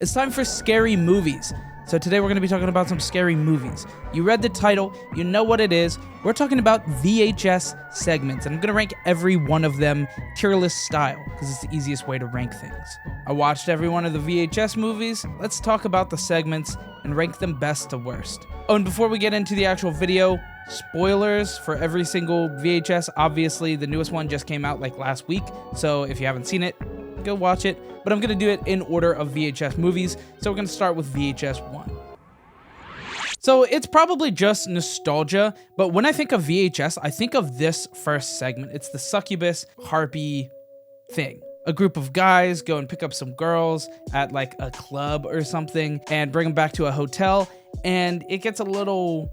It's time for scary movies. So today we're going to be talking about some scary movies. You read the title, you know what it is. We're talking about VHS segments, and I'm going to rank every one of them tier list style because it's the easiest way to rank things. I watched every one of the VHS movies. Let's talk about the segments and rank them best to worst. Oh, and before we get into the actual video, spoilers for every single VHS. Obviously, the newest one just came out like last week, so if you haven't seen it, go watch it, but I'm going to do it in order of VHS movies, so we're going to start with VHS 1. So it's probably just nostalgia, but when I think of VHS, I think of this first segment. It's the succubus harpy thing. A group of guys go and pick up some girls at like a club or something and bring them back to a hotel, and it gets a little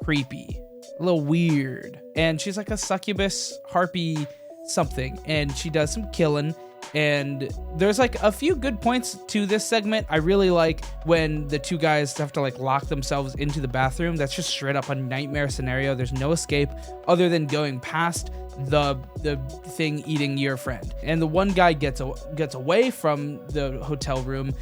creepy, a little weird, and she's like a succubus harpy something, and she does some killing. And there's like a few good points to this segment. I really like when the two guys have to like lock themselves into the bathroom. That's just straight up a nightmare scenario. There's no escape other than going past the thing eating your friend. And the one guy gets away from the hotel room,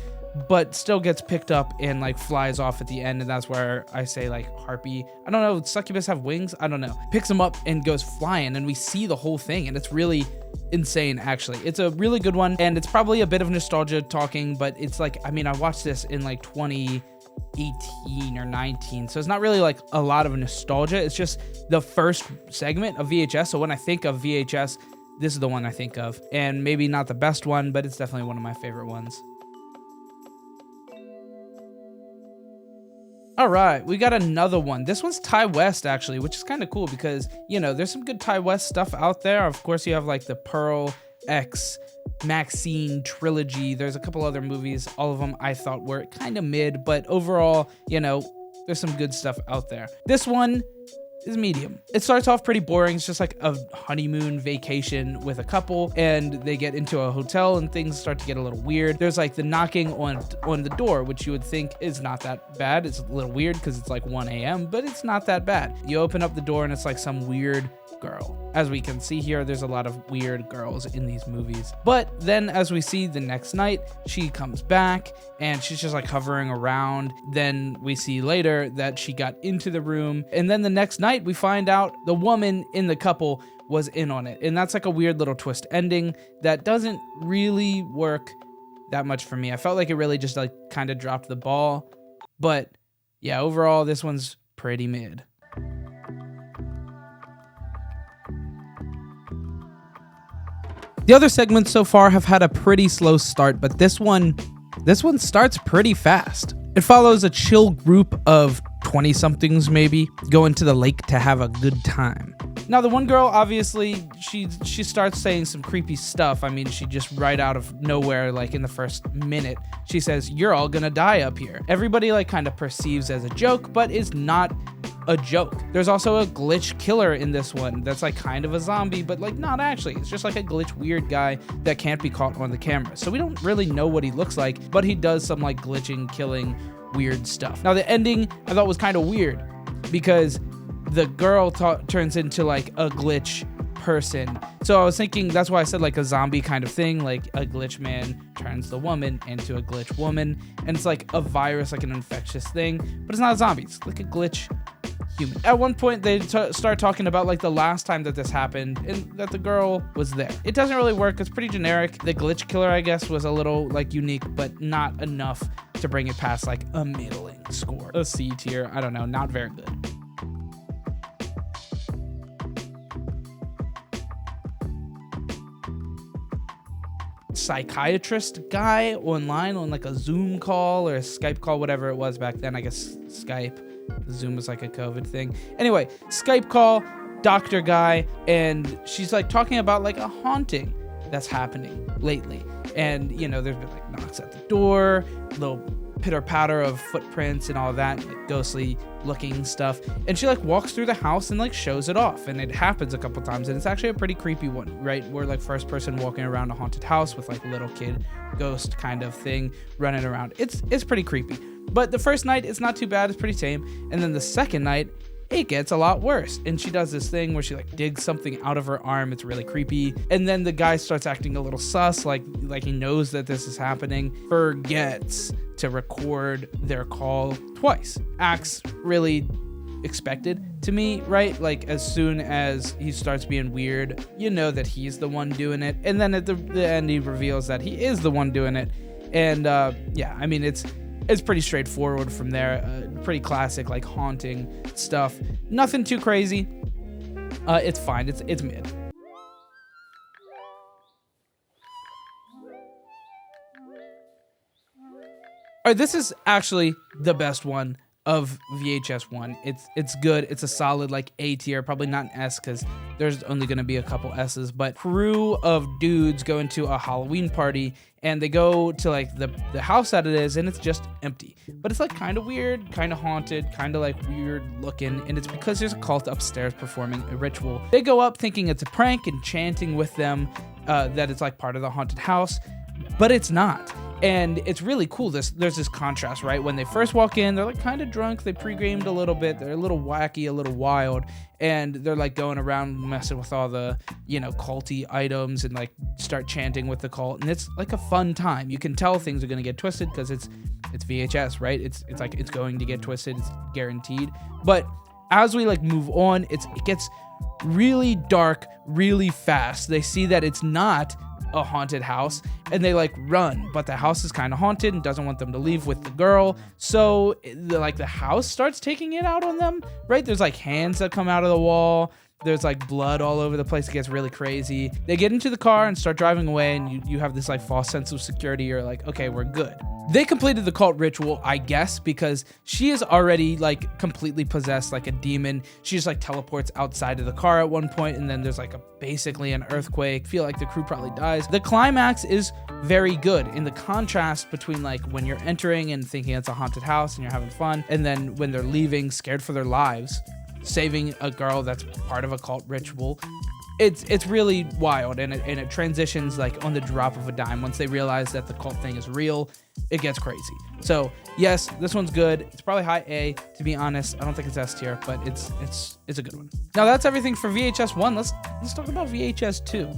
but still gets picked up and like flies off at the end, and that's where I say like harpy. I don't know, succubus have wings? I don't know. Picks him up and goes flying, and we see the whole thing, and it's really insane actually. It's a really good one, and it's probably a bit of nostalgia talking, but it's like, I mean, I watched this in like 2018 or 19, so it's not really like a lot of nostalgia. It's just the first segment of VHS, so when I think of VHS, this is the one I think of, and maybe not the best one, but it's definitely one of my favorite ones. All right, we got another one. This one's Ti West, actually, which is kind of cool because, you know, there's some good Ti West stuff out there. Of course, you have like the Pearl X Maxine trilogy. There's a couple other movies. All of them I thought were kind of mid, but overall, you know, there's some good stuff out there. This one is medium. It starts off pretty boring. It's just like a honeymoon vacation with a couple, and they get into a hotel and things start to get a little weird. There's like the knocking on the door, which you would think is not that bad. It's a little weird because it's like 1 a.m., but it's not that bad. You open up the door and it's like some weird girl. As we can see here, there's a lot of weird girls in these movies. But then as we see the next night, she comes back and she's just like hovering around. Then we see later that she got into the room. And then the next night we find out the woman in the couple was in on it. And that's like a weird little twist ending that doesn't really work that much for me. I felt like it really just like kind of dropped the ball. But yeah, overall, this one's pretty mid. The other segments so far have had a pretty slow start, but this one starts pretty fast. It follows a chill group of 20-somethings maybe going to the lake to have a good time. Now, the one girl, obviously, she starts saying some creepy stuff. I mean, she just right out of nowhere, like in the first minute, she says, "You're all gonna die up here." Everybody like kind of perceives as a joke, but is not a joke. There's also a glitch killer in this one that's like kind of a zombie, but like not actually. It's just like a glitch weird guy that can't be caught on the camera. So we don't really know what he looks like, but he does some like glitching, killing, weird stuff. Now, the ending I thought was kind of weird because the girl turns into like a glitch person. So I was thinking that's why I said like a zombie kind of thing, like a glitch man turns the woman into a glitch woman, and it's like a virus, like an infectious thing, but it's not a zombie. It's like a glitch human. At one point they start talking about like the last time that this happened and that the girl was there. It doesn't really work. It's pretty generic. The glitch killer, I guess, was a little like unique, but not enough to bring it past like a middling score. A C tier. I don't know. Not very good. Psychiatrist guy online on like a Zoom call or a Skype call, whatever it was back then. I guess Skype. Zoom was like a COVID thing. Anyway, Skype call, doctor guy, and she's like talking about like a haunting that's happening lately. And, you know, there's been like knocks at the door, little pitter patter of footprints and all that, like ghostly looking stuff. And she like walks through the house and like shows it off. And it happens a couple times. And it's actually a pretty creepy one, right? We're like first person walking around a haunted house with like a little kid ghost kind of thing running around. It's pretty creepy. But the first night, it's not too bad. It's pretty tame. And then the second night, it gets a lot worse. And she does this thing where she like digs something out of her arm. It's really creepy. And then the guy starts acting a little sus, like he knows that this is happening, forgets to record their call twice. Acts really expected to me, right? Like as soon as he starts being weird, you know that he's the one doing it. And then at the end, he reveals that he is the one doing it. And yeah, I mean, it's pretty straightforward from there. Pretty classic, like haunting stuff. Nothing too crazy. It's fine. It's mid. All right, this is actually the best one of VHS 1. It's good. It's a solid like A tier, probably not an S because there's only going to be a couple S's, but crew of dudes go into a Halloween party and they go to like the house that it is, and it's just empty, but it's like kind of weird, kind of haunted, kind of like weird looking, and it's because there's a cult upstairs performing a ritual. They go up thinking it's a prank and chanting with them that it's like part of the haunted house, but it's not. And it's really cool. There's this contrast, right? When they first walk in, they're like kind of drunk. They pre-gamed a little bit. They're a little wacky, a little wild. And they're like going around messing with all the, culty items and like start chanting with the cult. And it's like a fun time. You can tell things are going to get twisted because it's VHS, right? It's like it's going to get twisted. It's guaranteed. But as we like move on, it gets really dark, really fast. They see that it's not a haunted house and they like run, but the house is kind of haunted and doesn't want them to leave with the girl, so the house starts taking it out on them, right? There's like hands that come out of the wall, there's like blood all over the place. It gets really crazy. They get into the car and start driving away, and you have this like false sense of security. You're like, okay, we're good. They completed the cult ritual, I guess, because she is already like completely possessed like a demon. She just like teleports outside of the car at one point, and then there's like basically an earthquake. Feel like the crew probably dies. The climax is very good in the contrast between like when you're entering and thinking it's a haunted house and you're having fun, and then when they're leaving scared for their lives, saving a girl that's part of a cult ritual. It's really wild, and it transitions like on the drop of a dime. Once they realize that the cult thing is real, it gets crazy. So yes, this one's good. It's probably high A, to be honest. I don't think it's S tier, but it's a good one. Now that's everything for VHS 1. Let's talk about VHS 2.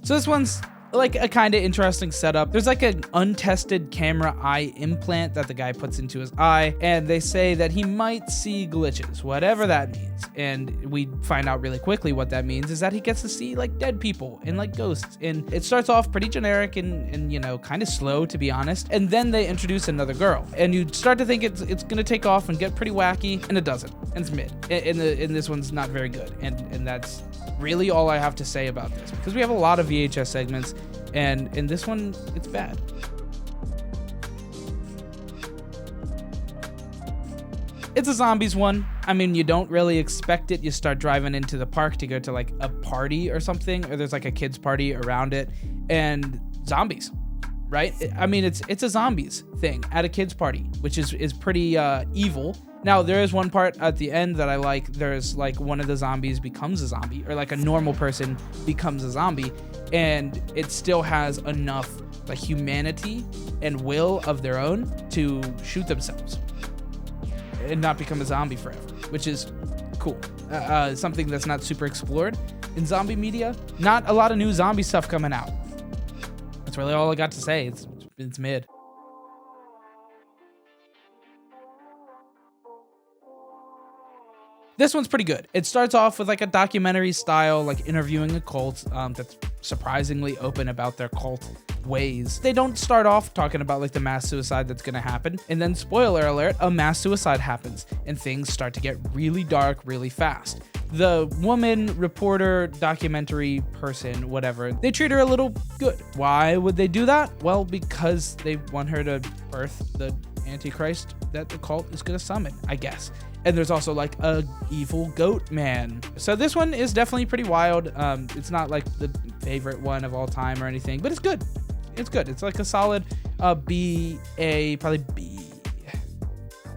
So this one's like a kind of interesting setup. There's like an untested camera eye implant that the guy puts into his eye, and they say that he might see glitches, whatever that means. And we find out really quickly what that means is that he gets to see like dead people and like ghosts. And it starts off pretty generic and kind of slow, to be honest. And then they introduce another girl, and you start to think it's gonna take off and get pretty wacky, and it doesn't. And it's mid. And this one's not very good. And that's really all I have to say about this, because we have a lot of VHS segments, and in this one, it's bad. It's a zombies one. I mean, you don't really expect it. You start driving into the park to go to like a party or something, or there's like a kids party around it, and zombies, right? I mean, it's a zombies thing at a kids party, which is pretty evil. Now, there is one part at the end that I like. There's like one of the zombies becomes a zombie, or like a normal person becomes a zombie, and it still has enough like humanity and will of their own to shoot themselves and not become a zombie forever, which is cool. Something that's not super explored in zombie media. Not a lot of new zombie stuff coming out. That's really all I got to say. It's mid. This one's pretty good. It starts off with like a documentary style, like interviewing a cult that's surprisingly open about their cult ways. They don't start off talking about like the mass suicide that's gonna happen, and then spoiler alert, a mass suicide happens and things start to get really dark really fast. The woman, reporter, documentary person, whatever, they treat her a little good. Why would they do that? Well, because they want her to birth the Antichrist that the cult is gonna summon, I guess. And there's also like a evil goat man. So this one is definitely pretty wild. It's not like the favorite one of all time or anything, but it's good. It's good. It's like a solid B, A, probably B.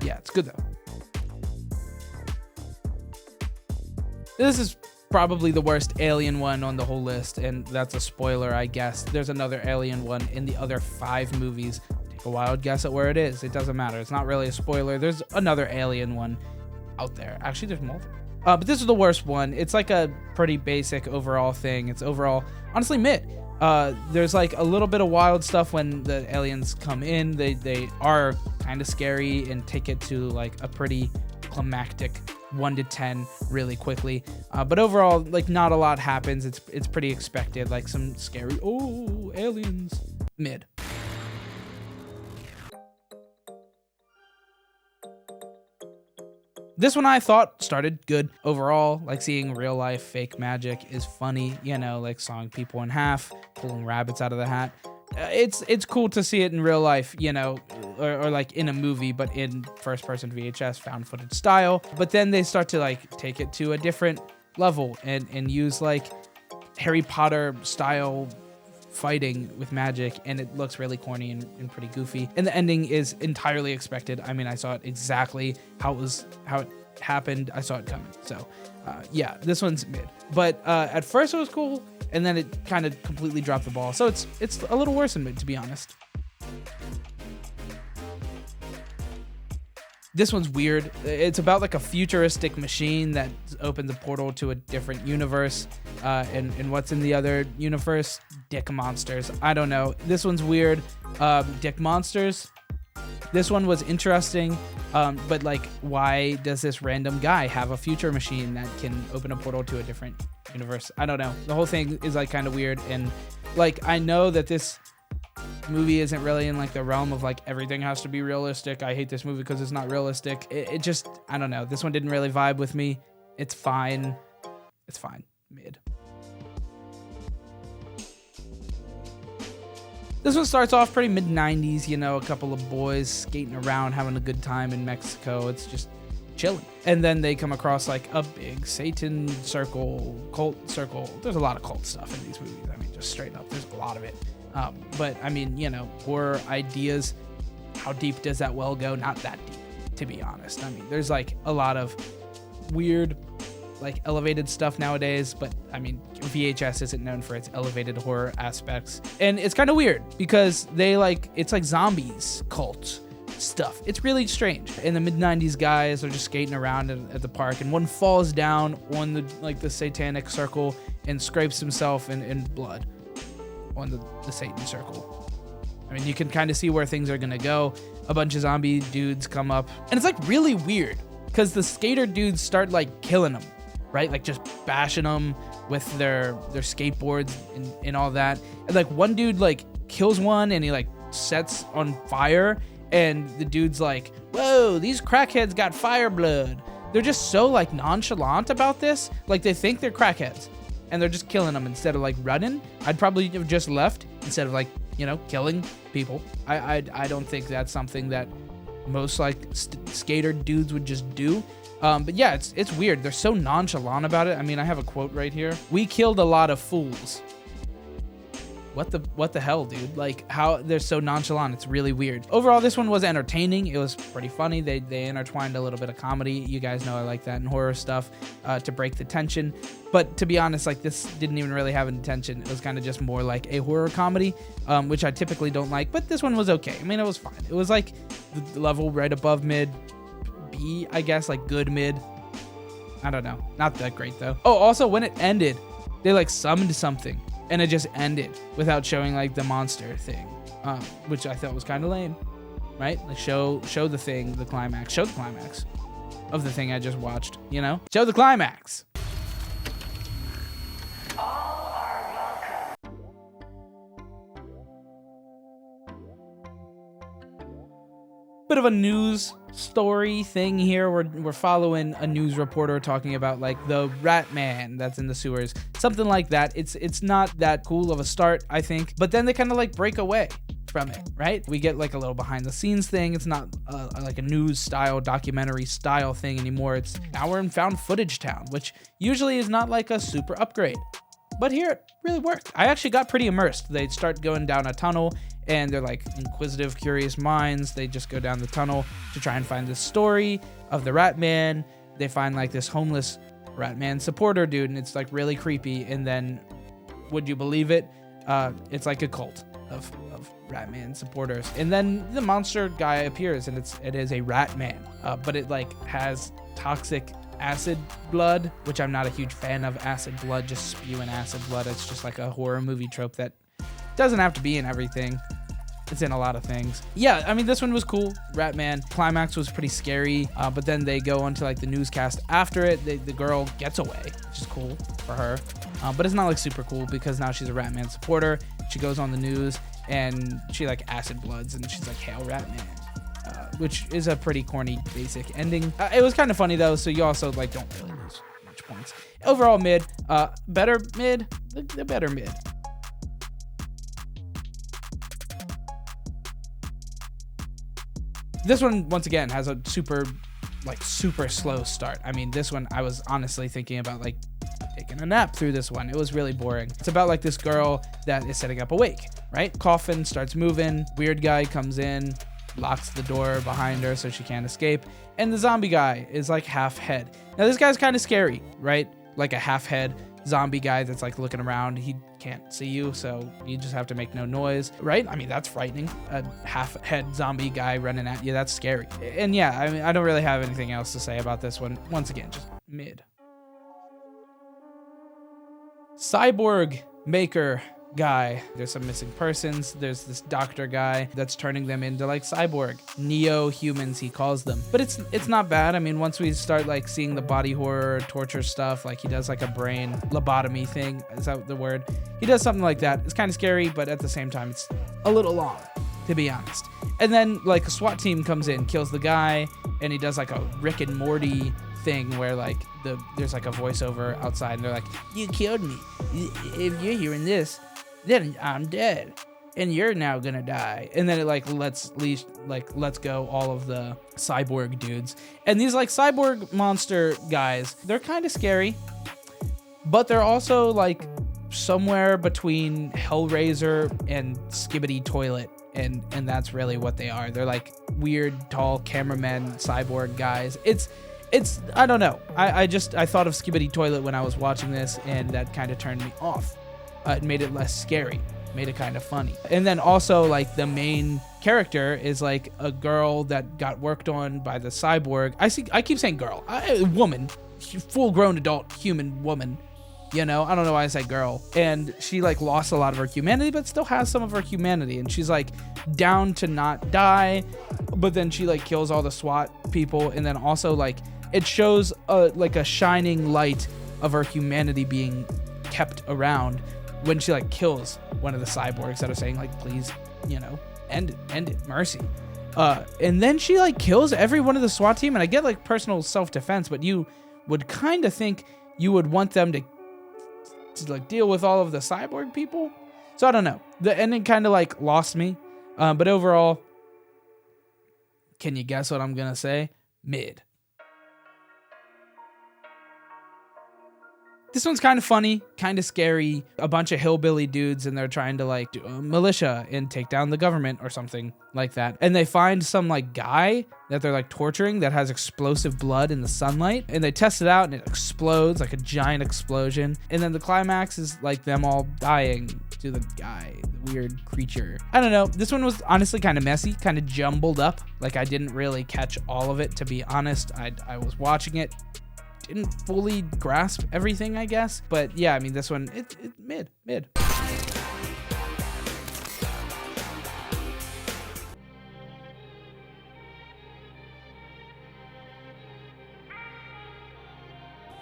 Yeah, it's good though. This is probably the worst alien one on the whole list, and that's a spoiler, I guess. There's another alien one in the other 5 movies. Take a wild guess at where it is. It doesn't matter. It's not really a spoiler. There's another alien one out there. Actually, there's multiple. But this is the worst one. It's like a pretty basic overall thing. It's overall, honestly, mid. There's like a little bit of wild stuff when the aliens come in. They are kind of scary and take it to like a pretty climactic 1 to 10 really quickly. But overall, like not a lot happens. It's pretty expected. Like some scary, oh, aliens. Mid. This one I thought started good overall. Like seeing real life fake magic is funny, you know, like sawing people in half, pulling rabbits out of the hat. It's cool to see it in real life, you know, or like in a movie, but in first person VHS found footage style. But then they start to like take it to a different level and use like Harry Potter style fighting with magic, and it looks really corny and pretty goofy, and the ending is entirely expected. I mean, I saw it exactly how it happened. I saw it coming. So yeah, this one's mid, but at first it was cool, and then it kind of completely dropped the ball, so it's a little worse than mid, to be honest. This one's weird. It's about like a futuristic machine that opens a portal to a different universe, and what's in the other universe? Dick monsters. I don't know. This one's weird. Dick monsters. This one was interesting, but like, why does this random guy have a future machine that can open a portal to a different universe? I don't know. The whole thing is like kind of weird, and like I know that this movie isn't really in like the realm of like everything has to be realistic. I hate this movie because it's not realistic. It just, I don't know. This one didn't really vibe with me. It's fine. It's fine. Mid. This one starts off pretty mid-90s, you know, a couple of boys skating around, having a good time in Mexico. It's just chilling. And then they come across like a big Satan circle, cult circle. There's a lot of cult stuff in these movies. I mean, just straight up, there's a lot of it. But I mean, you know, horror ideas, how deep does that well go? Not that deep, to be honest. I mean, there's like a lot of weird, like elevated stuff nowadays, but I mean, VHS isn't known for its elevated horror aspects. And it's kind of weird because it's like zombies cult stuff. It's really strange. In the mid-90s, guys are just skating around at the park, and one falls down on the satanic circle and scrapes himself in blood on the Satan circle. I mean, you can kind of see where things are gonna go. A bunch of zombie dudes come up, and it's like really weird because the skater dudes start like killing them, right? Like just bashing them with their skateboards and all that. And like one dude like kills one and he like sets on fire, and the dude's like, whoa, these crackheads got fire blood. They're just so like nonchalant about this. Like they think they're crackheads and they're just killing them instead of like running. I'd probably have just left instead of like, you know, killing people. I don't think that's something that most like skater dudes would just do. But yeah, it's weird. They're so nonchalant about it. I mean, I have a quote right here. We killed a lot of fools. What the hell, dude? Like, how they're so nonchalant. It's really weird. Overall, this one was entertaining. It was pretty funny. They intertwined a little bit of comedy. You guys know I like that in horror stuff, to break the tension. But to be honest, like this didn't even really have any tension. It was kind of just more like a horror comedy, which I typically don't like. But this one was okay. I mean, it was fine. It was like the level right above mid, B, I guess, like good mid. I don't know. Not that great though. Oh, also when it ended, they like summoned something. And it just ended without showing like the monster thing, which I thought was kind of lame, right? Like show the thing, the climax, show the climax of the thing I just watched, you know? Show the climax. Bit of a news story thing here. We're following a news reporter talking about like the rat man that's in the sewers, something like that. It's not that cool of a start, I think, but then they kind of like break away from it, right? We get like a little behind the scenes thing. It's not like a news style, documentary style thing anymore. It's now we're in found footage town, which usually is not like a super upgrade. But here it really worked. I actually got pretty immersed. They start going down a tunnel and they're like inquisitive, curious minds. They just go down the tunnel to try and find the story of the rat man. They find like this homeless Ratman supporter dude, and it's like really creepy. And then, would you believe it? It's like a cult of Ratman supporters. And then the monster guy appears, and it is a Ratman, but it like has toxic acid blood, which I'm not a huge fan of. Acid blood, just spewing acid blood. It's just like a horror movie trope that doesn't have to be in everything. It's in a lot of things. Yeah, I mean, this one was cool. Ratman climax was pretty scary, but then they go into like the newscast after it. The girl gets away, which is cool for her, but it's not like super cool because now she's a Ratman supporter. She goes on the news and she like acid bloods and she's like, "Hail Ratman," which is a pretty corny basic ending. It was kind of funny though, so you also like don't really lose much points. Overall mid, better mid, the better mid. This one, once again, has a super slow start. I mean, this one, I was honestly thinking about like taking a nap through this one. It was really boring. It's about like this girl that is setting up a wake, right? Coffin starts moving. Weird guy comes in, locks the door behind her so she can't escape. And the zombie guy is like half head. Now, this guy's kind of scary, right? Like a half head zombie guy that's like looking around. He can't see you, so you just have to make no noise, right? I mean, that's frightening. A half head zombie guy running at you, that's scary. And yeah, I mean, I don't really have anything else to say about this one. Once again, just mid. Cyborg maker guy. There's some missing persons. There's this doctor guy that's turning them into like cyborg neo-humans, he calls them. But it's not bad. I mean, once we start like seeing the body horror torture stuff, like he does like a brain lobotomy thing, is that the word? He does something like that. It's kind of scary, but at the same time it's a little long, to be honest. And then like a SWAT team comes in, kills the guy, and he does like a Rick and Morty thing where like there's like a voiceover outside and they're like, "You killed me. If you're hearing this, then I'm dead, and you're now gonna die." And then it like lets go all of the cyborg dudes. And these like cyborg monster guys, they're kind of scary, but they're also like somewhere between Hellraiser and Skibidi Toilet, and that's really what they are. They're like weird, tall cameramen cyborg guys. It's I don't know. I thought of Skibidi Toilet when I was watching this, and that kind of turned me off. It made it less scary, made it kind of funny. And then also like the main character is like a girl that got worked on by the cyborg. I keep saying girl, woman, full grown adult human woman. You know, I don't know why I say girl. And she like lost a lot of her humanity, but still has some of her humanity. And she's like down to not die, but then she like kills all the SWAT people. And then also like it shows like a shining light of her humanity being kept around when she like kills one of the cyborgs that are saying like, "Please, you know, end it, mercy." And then she like kills every one of the SWAT team. And I get like personal self-defense, but you would kind of think you would want them to like deal with all of the cyborg people. So I don't know. The ending kind of like lost me. But overall, can you guess what I'm gonna say? Mid. This one's kind of funny, kind of scary. A bunch of hillbilly dudes, and they're trying to like do a militia and take down the government or something like that. And they find some like guy that they're like torturing that has explosive blood in the sunlight. And they test it out and it explodes like a giant explosion. And then the climax is like them all dying to the guy, the weird creature. I don't know. This one was honestly kind of messy, kind of jumbled up. Like I didn't really catch all of it, to be honest. I was watching it, didn't fully grasp everything, I guess. But yeah, I mean, this one, it mid.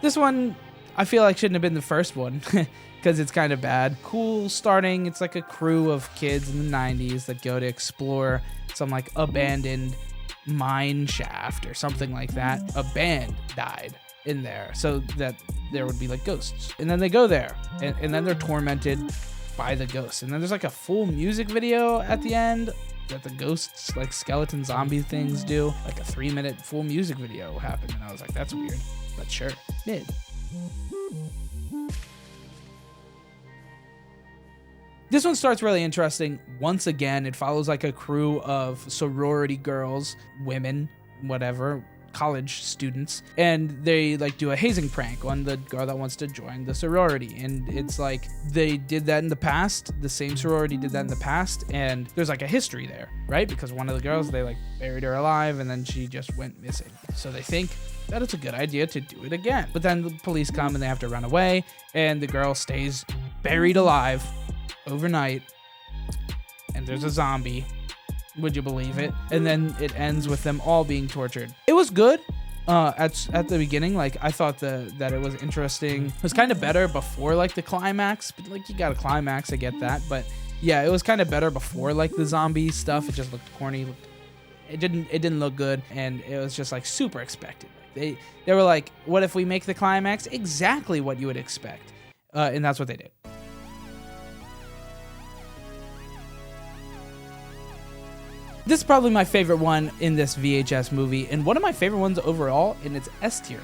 This one, I feel like shouldn't have been the first one because it's kind of bad. Cool starting. It's like a crew of kids in the 90s that go to explore some like abandoned mine shaft or something like that. A band died in there so that there would be like ghosts, and then they go there and then they're tormented by the ghosts, and then there's like a full music video at the end that the ghosts like skeleton zombie things do. Like a 3-minute full music video happened, and I was like, that's weird, but sure. Mid. This one starts really interesting. Once again, it follows like a crew of sorority girls, women, whatever, college students, and they like do a hazing prank on the girl that wants to join the sorority. And it's like they did that in the past, the same sorority did that in the past, and there's like a history there, right? Because one of the girls, they like buried her alive and then she just went missing. So they think that it's a good idea to do it again. But then the police come and they have to run away, and the girl stays buried alive overnight, and there's a zombie. Would you believe it? And then it ends with them all being tortured. It was good. At the beginning, like I thought that it was interesting. It was kind of better before like the climax, but like you got a climax, I get that. But yeah, it was kind of better before like the zombie stuff. It just looked corny. It didn't look good, and it was just like super expected. They were like, what if we make the climax exactly what you would expect? And that's what they did. This is probably my favorite one in this VHS movie, and one of my favorite ones overall, and it's S tier.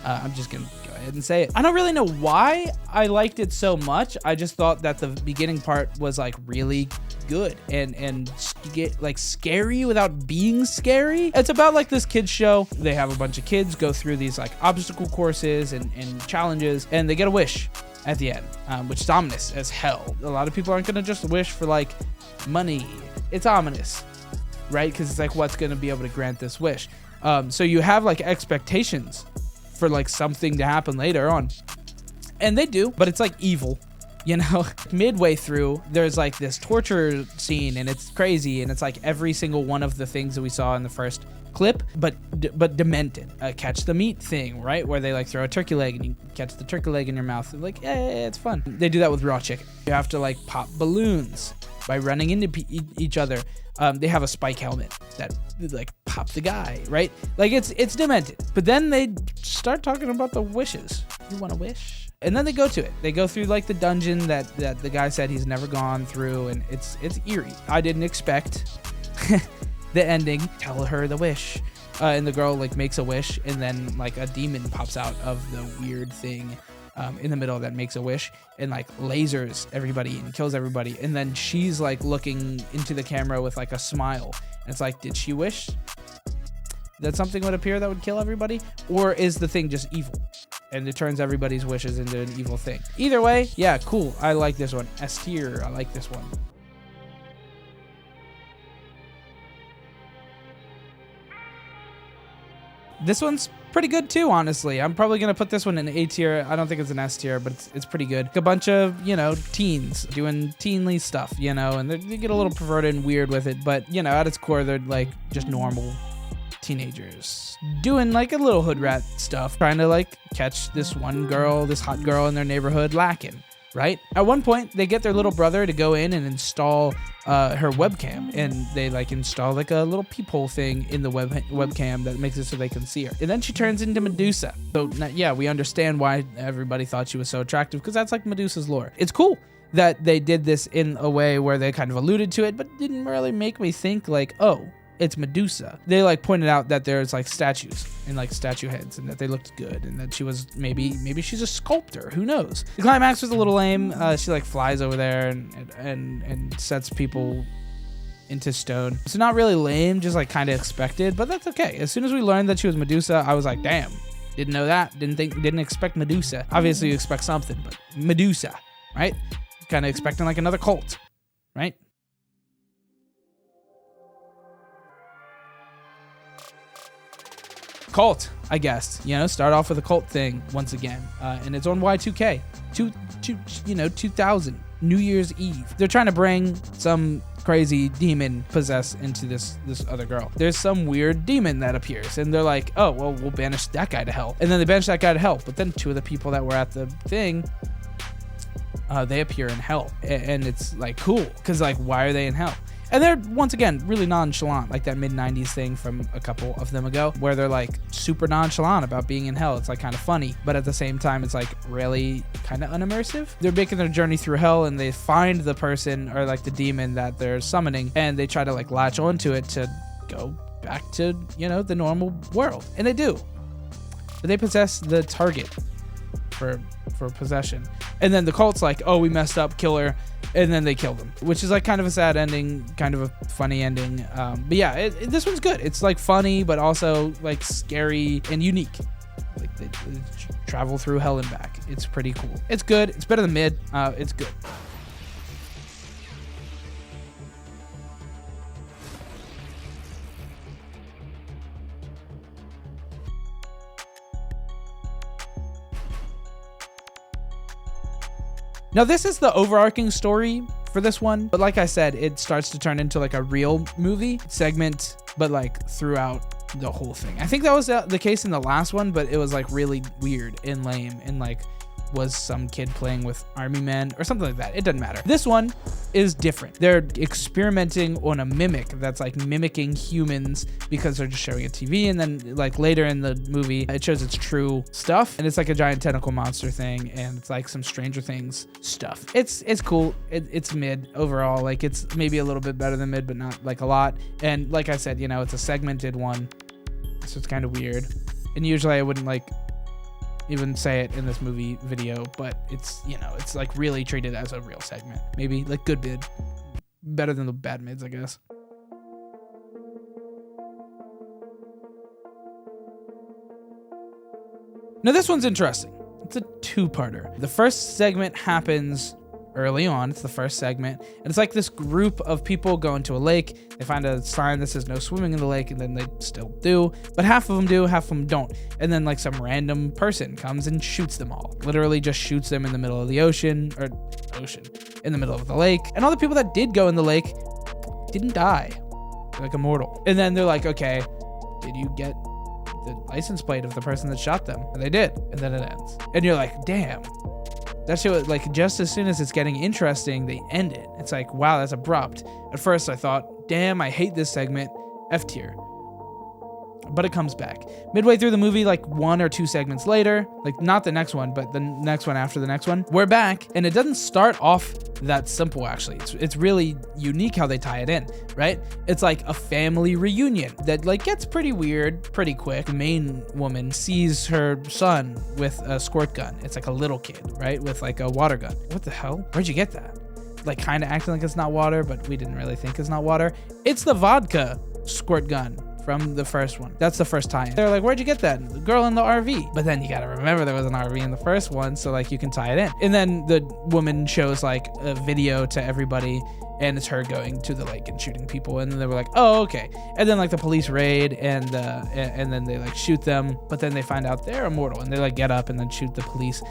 I'm just gonna go ahead and say it. I don't really know why I liked it so much. I just thought that the beginning part was like really good and get like scary without being scary. It's about like this kids show. They have a bunch of kids go through these like obstacle courses and challenges, and they get a wish at the end, which is ominous as hell. A lot of people aren't gonna just wish for like money. It's ominous, right? Because it's like, what's going to be able to grant this wish? So you have like expectations for like something to happen later on, and they do, but it's like evil, you know. Midway through, there's like this torture scene, and it's crazy, and it's like every single one of the things that we saw in the first clip, but demented. Catch the meat thing, right, where they like throw a turkey leg and you catch the turkey leg in your mouth. Like, yeah, it's fun. They do that with raw chicken. You have to like pop balloons by running into each other. They have a spike helmet that like pop the guy, right? Like it's demented. But then they start talking about the wishes. You want a wish? And then they go to it. They go through like the dungeon that the guy said he's never gone through, and it's eerie. I didn't expect the ending. Tell her the wish. And the girl like makes a wish, and then like a demon pops out of the weird thing in the middle that makes a wish, and like lasers everybody and kills everybody. And then she's like looking into the camera with like a smile, and it's like, did she wish that something would appear that would kill everybody, or is the thing just evil and it turns everybody's wishes into an evil thing? Either way, yeah, cool. I like this one. S tier. I like this one. This one's pretty good too, honestly. I'm probably gonna put this one in A tier. I don't think it's an S tier, but it's pretty good. A bunch of, you know, teens doing teenly stuff, you know, and they get a little perverted and weird with it, but, you know, at its core, they're like just normal teenagers doing like a little hood rat stuff, trying to like catch this one girl, this hot girl in their neighborhood lacking. Right? At one point, they get their little brother to go in and install her webcam, and they like install like a little peephole thing in the webcam that makes it so they can see her. And then she turns into Medusa. So yeah, we understand why everybody thought she was so attractive, because that's like Medusa's lore. It's cool that they did this in a way where they kind of alluded to it, but didn't really make me think like, oh, it's Medusa. They like pointed out that there's like statues and like statue heads, and that they looked good, and that she was maybe she's a sculptor. Who knows? The climax was a little lame. She like flies over there and sets people into stone. So not really lame, just like kind of expected, but that's okay. As soon as we learned that she was Medusa, I was like, damn, didn't know that. Didn't expect Medusa. Obviously you expect something, but Medusa, right? Kind of expecting like another cult, right? Cult, I guess, you know, start off with a cult thing once again, and it's on Y2K, 2000, New Year's Eve. They're trying to bring some crazy demon possessed into this other girl. There's some weird demon that appears, and they're like, oh, well, we'll banish that guy to hell. And then they banish that guy to hell, but then two of the people that were at the thing, they appear in hell, and it's like, cool, because like, why are they in hell? And they're, once again, really nonchalant, like that mid-90s thing from a couple of them ago, where they're like super nonchalant about being in hell. It's like kind of funny, but at the same time, it's like really kind of unimmersive. They're making their journey through hell, and they find the person, or like the demon that they're summoning, and they try to like latch onto it to go back to, you know, the normal world. And they do. But they possess the target for for possession. And then the cult's like, oh, we messed up, kill her. And then they killed him, which is like kind of a sad ending, kind of a funny ending. But yeah, this one's good. It's like funny, but also like scary and unique. Like they travel through hell and back. It's pretty cool. It's good. It's better than Mid. It's good. Now, this is the overarching story for this one, but like I said, it starts to turn into like a real movie segment, but like throughout the whole thing. I think that was the case in the last one, but it was like really weird and lame and like was some kid playing with army men or something like that. It doesn't matter. This one is different. They're experimenting on a mimic that's like mimicking humans because they're just showing it TV, and then like later in the movie it shows its true stuff, and it's like a giant tentacle monster thing, and it's like some Stranger Things stuff. It's cool. It's Mid overall. Like it's maybe a little bit better than Mid, but not like a lot. And like I said, you know, it's a segmented one, so it's kind of weird. And usually I wouldn't like even say it in this movie video, but it's, you know, it's like really treated as a real segment. Maybe like good Mid, better than the bad Mids, I guess. Now this one's interesting. It's a two-parter. The first segment happens early on. It's the first segment, and it's like this group of people going to a lake. They find a sign that says no swimming in the lake, and then they still do, but half of them do, half of them don't. And then like some random person comes and shoots them all, literally just shoots them in the middle of the ocean, in the middle of the lake. And all the people that did go in the lake didn't die. They're like immortal. And then they're like, okay, did you get the license plate of the person that shot them? And they did. And then it ends. And you're like, damn. That shit was like, just as soon as it's getting interesting, they end it. It's like, wow, that's abrupt. At first I thought, damn, I hate this segment, F tier. But it comes back. Midway through the movie, like 1 or 2 segments later, like not the next one, but the next one after the next one, we're back, and it doesn't start off that simple, actually. It's really unique how they tie it in, right? It's like a family reunion that like gets pretty weird pretty quick. The main woman sees her son with a squirt gun. It's like a little kid, right? With like a water gun. What the hell? Where'd you get that? Like kind of acting like it's not water, but we didn't really think it's not water. It's the vodka squirt gun from the first one. That's the first tie-in. They're like, where'd you get that? The girl in the RV. But then you gotta remember there was an RV in the first one, so like you can tie it in. And then the woman shows like a video to everybody, and it's her going to the lake and shooting people. And then they were like, oh, okay. And then like the police raid, and then they like shoot them, but then they find out they're immortal, and they like get up and then shoot the police.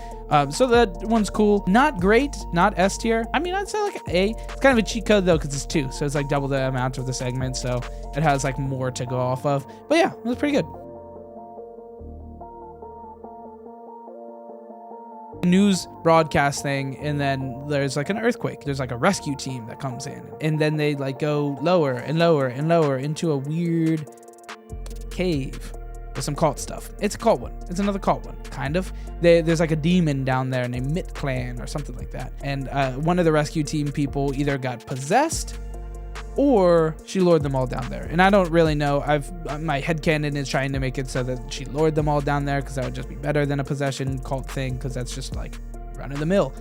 So that one's cool. Not great, not S tier. I mean, I'd say like A. It's kind of a cheat code though, because it's 2, so it's like double the amount of the segment, so it has like more to go off of. But yeah, it was pretty good. News broadcast thing, and then there's like an earthquake. There's like a rescue team that comes in, and then they like go lower and lower and lower into a weird cave with some cult stuff. It's a cult one. It's another cult one, kind of. There's like a demon down there named Mitt Clan or something like that, and one of the rescue team people either got possessed or she lured them all down there. And I don't really know. My headcanon is trying to make it so that she lured them all down there, because that would just be better than a possession cult thing, because that's just like run of the mill.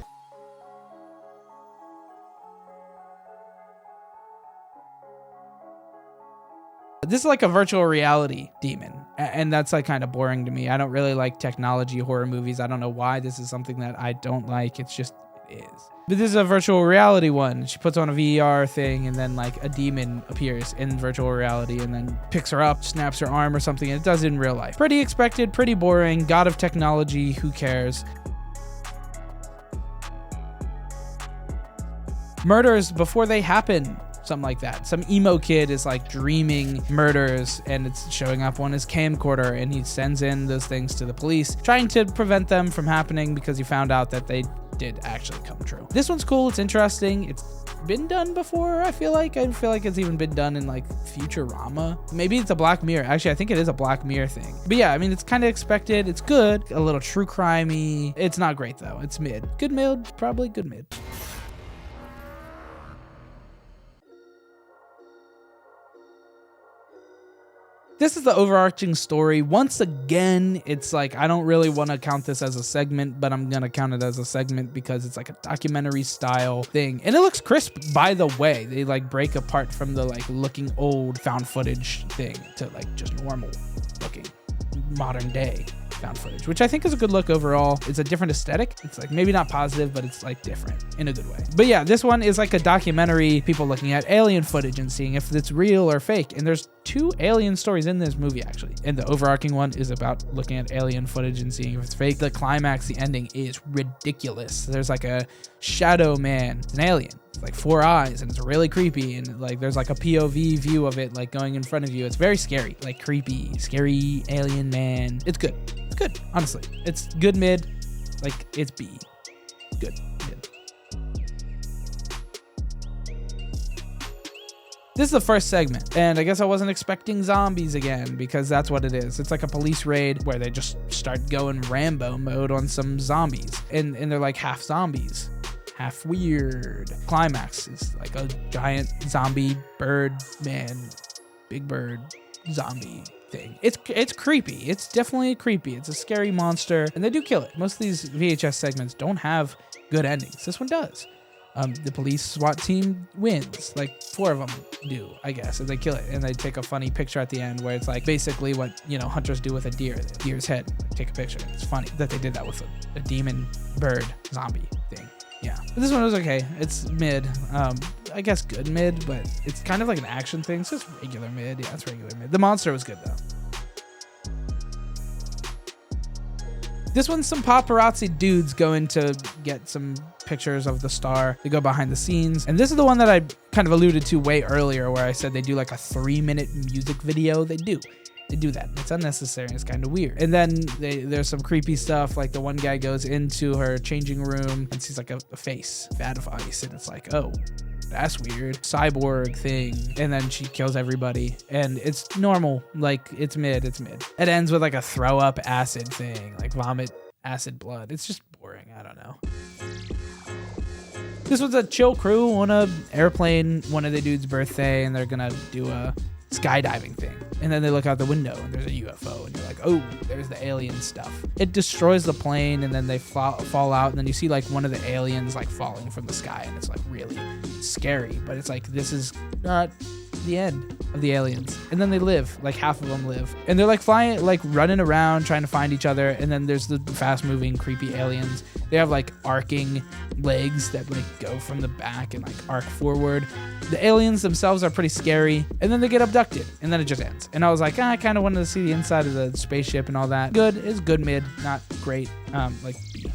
This is like a virtual reality demon, and that's like kind of boring to me. I don't really like technology horror movies. I don't know why this is something that I don't like. It's just, it is. But this is a virtual reality one. She puts on a VR thing, and then like a demon appears in virtual reality and then picks her up, snaps her arm or something, and it does it in real life. Pretty expected, pretty boring. God of technology, who cares? Murders before they happen. Something like that. Some emo kid is like dreaming murders, and it's showing up on his camcorder, and he sends in those things to the police, trying to prevent them from happening because he found out that they did actually come true. This one's cool. It's interesting. It's been done before. I feel like it's even been done in like Futurama. Maybe it's a Black Mirror. Actually, I think it is a Black Mirror thing. But yeah, I mean, it's kind of expected. It's good. A little true crimey. It's not great though. It's mid. Good mid. Probably good mid. This is the overarching story. Once again, it's like, I don't really want to count this as a segment, but I'm going to count it as a segment because it's like a documentary style thing. And it looks crisp, by the way. They like break apart from the like looking old found footage thing to like just normal looking modern day found footage, which I think is a good look overall. It's a different aesthetic. It's like maybe not positive, but it's like different in a good way. But yeah, this one is like a documentary, people looking at alien footage and seeing if it's real or fake. And there's 2 alien stories in this movie actually. And the overarching one is about looking at alien footage and seeing if it's fake. The climax, the ending is ridiculous. There's like a shadow man, it's an alien. It's like 4 eyes and it's really creepy, and like there's like a POV view of it like going in front of you. It's very scary, like creepy, scary alien man. It's good. It's good, honestly. It's good mid, like it's B. Good mid. This is the first segment, and I guess I wasn't expecting zombies again because that's what it is. It's like a police raid where they just start going Rambo mode on some zombies, and they're like half zombies, half weird. Climax is like a giant zombie bird man, big bird zombie thing. It's creepy. It's definitely creepy. It's a scary monster, and they do kill it. Most of these VHS segments don't have good endings. This one does. The police SWAT team wins. Like 4 of them do, I guess, and they kill it. And they take a funny picture at the end where it's like basically what, you know, hunters do with a deer, the deer's head. Like, take a picture. It's funny that they did that with a demon bird zombie thing. Yeah, but this one was okay. It's mid. I guess good mid, but it's kind of like an action thing, so it's regular mid. Yeah, it's regular mid. The monster was good though. This one's some paparazzi dudes going to get some pictures of the star. They go behind the scenes. And this is the one that I kind of alluded to way earlier where I said they do like a 3-minute music video. They do that. It's unnecessary. It's kind of weird. And then there's some creepy stuff. Like the one guy goes into her changing room and sees like a face, vat of ice. And it's like, oh, that's weird. Cyborg thing. And then she kills everybody. And it's normal. Like it's mid. It ends with like a throw up acid thing, like vomit acid blood. It's just boring. I don't know. This was a chill crew on a airplane, one of the dude's birthday, and they're gonna do a skydiving thing. And then they look out the window and there's a UFO and you're like, oh, there's the alien stuff. It destroys the plane and then they fall out, and then you see like one of the aliens like falling from the sky, and it's like really scary, but it's like, this is not the end of the aliens. And then they live, like half of them live, and they're like flying, like running around trying to find each other. And then there's the fast moving creepy aliens. They have like arcing legs that like go from the back and like arc forward. The aliens themselves are pretty scary, and then they get abducted, and then it just ends. And I was like, I kind of wanted to see the inside of the spaceship and all that. Good, it's good mid, not great. Like B.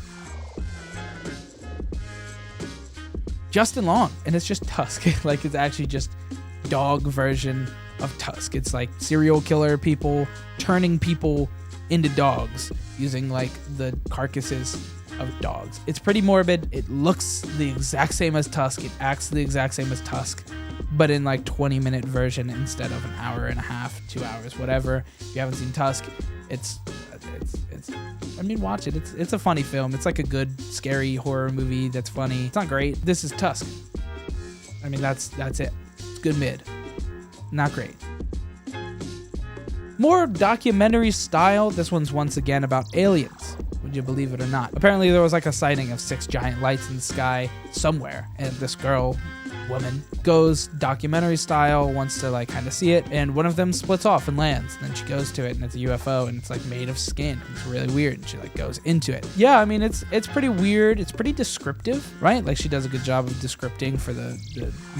Justin Long, and it's just Tusk. Like it's actually just dog version of Tusk. It's like serial killer people turning people into dogs using like the carcasses of dogs. It's pretty morbid. It looks the exact same as Tusk. It acts the exact same as Tusk, but in like 20-minute version instead of an hour and a half, 2 hours, whatever. If you haven't seen Tusk, it's I mean, watch it. It's a funny film. It's like a good scary horror movie that's funny. It's not great. This is Tusk. I mean, that's it. It's good mid. Not great. More documentary style. This one's once again about aliens. Would you believe it or not? Apparently there was like a sighting of 6 giant lights in the sky somewhere, and this woman goes documentary style, wants to like kind of see it, and one of them splits off and lands, and then she goes to it and it's a UFO and it's like made of skin, and it's really weird, and she like goes into it. Yeah, I mean, it's pretty weird. It's pretty descriptive, right? Like she does a good job of descripting for the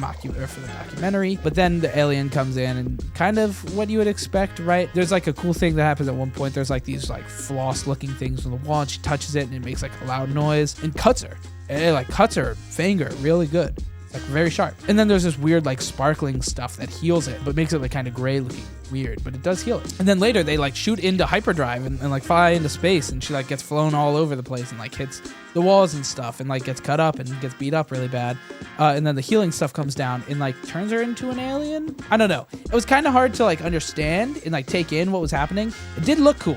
documentary, but then the alien comes in and kind of what you would expect, right? There's like a cool thing that happens at one point. There's like these like floss looking things on the wall, and she touches it and it makes like a loud noise and cuts her. It like cuts her finger really good. Like very sharp. And then there's this weird like sparkling stuff that heals it, but makes it like kind of gray looking weird, but it does heal it. And then later they like shoot into hyperdrive and like fly into space, and she like gets flown all over the place and like hits the walls and stuff and like gets cut up and gets beat up really bad. And then the healing stuff comes down and like turns her into an alien. I don't know. It was kind of hard to like understand and like take in what was happening. It did look cool.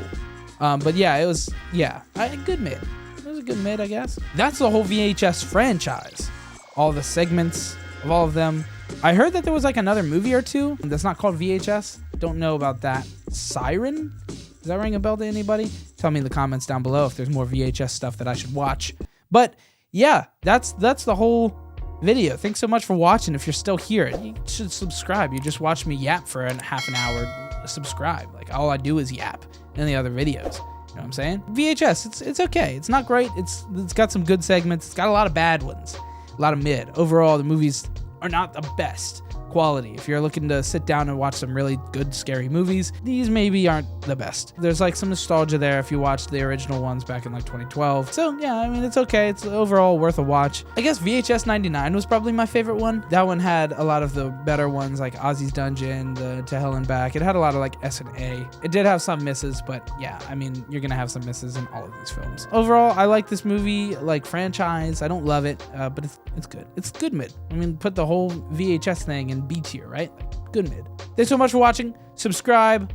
But yeah, it was, good mid. It was a good mid, I guess. That's the whole VHS franchise. All the segments of all of them. I heard that there was like another movie or two that's not called VHS. Don't know about that. Siren? Does that ring a bell to anybody? Tell me in the comments down below if there's more VHS stuff that I should watch. But yeah, that's the whole video. Thanks so much for watching. If you're still here, you should subscribe. You just watched me yap for half an hour. Subscribe. Like, all I do is yap in the other videos. You know what I'm saying? VHS, it's okay. It's not great. It's got some good segments. It's got a lot of bad ones. A lot of mid. Overall, the movies are not the best quality. If you're looking to sit down and watch some really good scary movies, these maybe aren't the best. There's like some nostalgia there if you watched the original ones back in like 2012. So yeah, I mean, it's okay. It's overall worth a watch. I guess VHS 99 was probably my favorite one. That one had a lot of the better ones like Ozzy's Dungeon, the To Hell and Back. It had a lot of like S and A. It did have some misses, but yeah, I mean, you're gonna have some misses in all of these films. Overall, I like this movie, like franchise. I don't love it, but it's good. It's good mid. I mean, put the whole VHS thing in B tier, right? Like, good mid. Thanks so much for watching. Subscribe,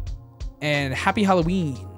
and happy Halloween.